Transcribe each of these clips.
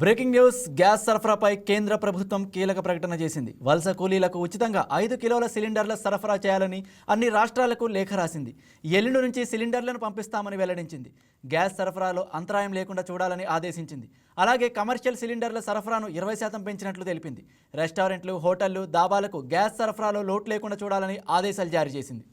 Breaking news. Gas సరఫరాపై కేంద్ర ప్రభుత్వం కీలక ప్రకటన చేసింది. వలస కూలీలకు ఉచితంగా 5 కిలోల సిలిండర్ల సరఫరా చేయాలని అన్ని రాష్ట్రాలకు లేఖ రాసింది. ఎల్లుండి నుంచి సిలిండర్లను పంపిస్తామని వెల్లడించింది. గ్యాస్ సరఫరాలో అంతరాయం లేకుండా చూడాలని ఆదేశించింది. అలాగే కమర్షియల్ సిలిండర్ల సరఫరాను 20% పెంచినట్లు తెలిపింది. రెస్టారెంట్లు, హోటళ్లు, దాబాలకు గ్యాస్ సరఫరాలో లోటు లేకుండా చూడాలని ఆదేశాలు జారీ చేసింది.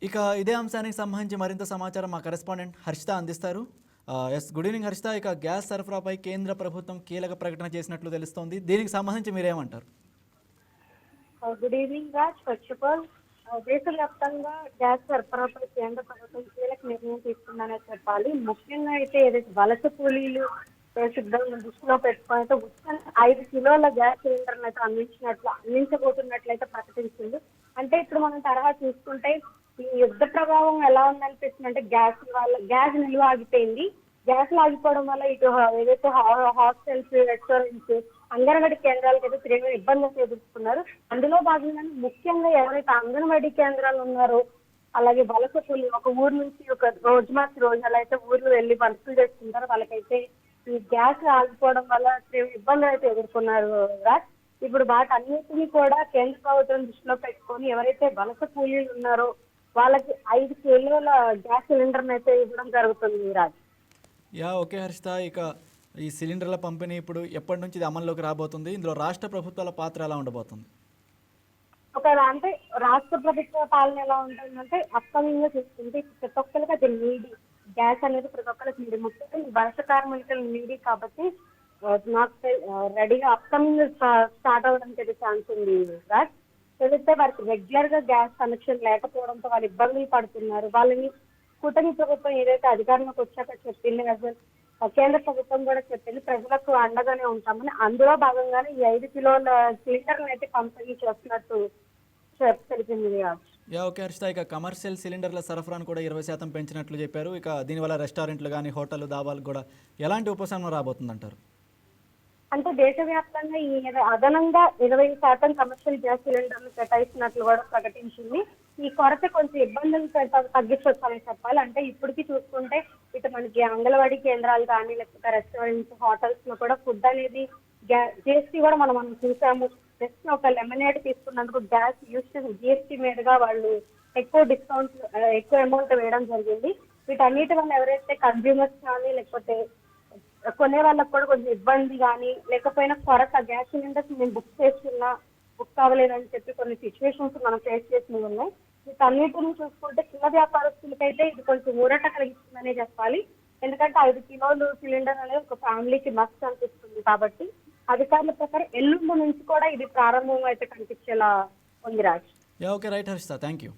ఇక ఇదే అంశానికి సంబంధించి మరింత సమాచారం మా కరెస్పాండెంట్ హర్షిత అందిస్తారు. Yes, good evening Harshitha. ఇక గ్యాస్ సరఫరాపై కేంద్ర ప్రభుత్వం కీలక ప్రకటన చేసినట్లు తెలుస్తోంది. దీనికి సంబంధించి మీరేమంటారు? Good evening Raj. First of all, దేశవ్యాప్తంగా గ్యాస్ సరఫరాపై కేంద్ర ప్రభుత్వం కీలక నిర్ణయం తీసుకుందనే చెప్పాలి. ముఖ్యంగా అయితే ఏదైతే వలస కూలీలు సిద్ధంగా దృష్టిలో పెట్టుకుని అయితే ఉచితంగా 5 కిలోల గ్యాస్ సిలిండర్లు అయితే అందించబోతున్నట్లయితే ప్రకటించింది. అంటే ఇప్పుడు మనం తరహా చూసుకుంటే ఈ యుద్ధ ప్రభావం ఎలా ఉందనిపిస్తుంది అంటే గ్యాస్ నిల్వ ఆగిపోయింది. గ్యాస్ ఆగిపోవడం వల్ల ఇటు ఏదైతే హాస్టల్స్, రెస్టారెంట్స్, అంగన్వాడీ కేంద్రాలకు అయితే తీవ్ర ఇబ్బందులు ఎదుర్కొన్నారు. అందులో భాగంగానే ముఖ్యంగా ఎవరైతే అంగన్వాడీ కేంద్రాలు ఉన్నారో, అలాగే వలస కూలి ఒక ఊరు నుంచి ఒక రోజు మార్చి రోజు అలా అయితే ఊర్లు వెళ్ళి వర్కులు చేసుకుంటారో వాళ్ళకైతే ఈ గ్యాస్ ఆగిపోవడం వల్ల తీవ్ర ఇబ్బందులు అయితే ఎదుర్కొన్నారు రాజ్. ఇప్పుడు వాటన్నిటినీ కూడా కేంద్ర ప్రభుత్వం దృష్టిలో పెట్టుకొని ఎవరైతే వలస కూలీలు ఉన్నారో వాళ్ళకి 5 కిలోల గ్యాస్ సిలిండర్ అయితే ఇవ్వడం జరుగుతుంది రాజ్. ఓకే హర్షిత. ఇక ఈ సిలిండర్ల పంపిణీ ఇప్పుడు ఎప్పటి నుంచి ఇది అమల్లోకి రాబోతుంది? ఇందులో రాష్ట్ర ప్రభుత్వాల పాత్ర ఎలా ఉండబోతుంది? అంటే రాష్ట్ర ప్రభుత్వ పాలన ఎలా ఉంటుందంటే అప్కమింగ్ గా చూసుకుంటే ప్రతి ఒక్కరికి అది నీడి. గ్యాస్ అనేది ప్రతి ఒక్కరికి నీడి. ముఖ్యంగా ఈ వలస కార్మికులు నీడి కాబట్టి నాకు రెడీగా అప్కమింగ్ స్టార్ట్ అవడానికి అయితే ఛాన్స్ ఉంది రాజ్. ఏదైతే వారికి రెగ్యులర్ గా గ్యాస్ కనెక్షన్ లేకపోవడంతో వాళ్ళు ఇబ్బందులు పడుతున్నారు. వాళ్ళని కూటమి ప్రభుత్వం ఏదైతే అధికారంలోకి వచ్చాక చెప్పింది, కేంద్ర ప్రభుత్వం కూడా చెప్పింది ప్రజలకు అండగానే ఉంటామని. అందులో భాగంగానే ఈ 5 కిలోల సిలిండర్లు అయితే పంపిణీ చేస్తున్నట్టు తెలిపింది. ఓకే హర్షిత. ఇక కమర్షియల్ సిలిండర్ల సరఫరాను కూడా 20% పెంచినట్లు చెప్పారు. ఇక దీనివల్ల రెస్టారెంట్లు కానీ, హోటళ్ళు, దాబాలకు కూడా ఎలాంటి ఉపశమనం రాబోతుందంటారు? అంటే దేశవ్యాప్తంగా ఈ అదనంగా 20% కమర్షియల్ గ్యాస్ సిలిండర్లు కేటాయిస్తున్నట్లు కూడా ప్రకటించింది. ఈ కొరత కొంచెం ఇబ్బందులు తగ్గించవచ్చని చెప్పాలి. అంటే ఇప్పటికీ చూసుకుంటే ఇటు మనకి అంగన్వాడీ కేంద్రాలు కానీ, లేకపోతే రెస్టారెంట్స్, హోటల్స్ లో కూడా ఫుడ్ అనేది జిఎస్టీ కూడా మనం చూసాము. జస్ట్ ఒక లెమనేడ్ తీసుకున్నందుకు గ్యాస్ జిఎస్టీ మీదుగా వాళ్ళు ఎక్కువ డిస్కౌంట్, ఎక్కువ అమౌంట్ వేయడం జరిగింది. వీటన్నిటి వల్ల ఎవరైతే కన్స్యూమర్స్ కానీ లేకపోతే కొనే వాళ్ళకి కూడా కొంచెం ఇబ్బంది కానీ, లేకపోయినా కొరత గ్యాస్ సిలిండర్స్ మేము బుక్ అవ్వలేదని చెప్పి కొన్ని సిచ్యువేషన్స్ మనం ఫేస్ చేసినవి ఉన్నాయి. వీటన్నిటిని చూసుకుంటే చిన్న వ్యాపారస్తులకైతే ఇది కొంచెం ఊరట కలిగిస్తుందనే చెప్పాలి. ఎందుకంటే 5 కిలోలు సిలిండర్ అనేది ఒక ఫ్యామిలీకి మస్ట్ అనిపిస్తుంది. కాబట్టి అధికారుల ప్రకారం ఎల్లుండి నుంచి కూడా ఇది ప్రారంభం అయితే కనిపించేలా ఉంది Raj. Okay right Harshitha, thank you.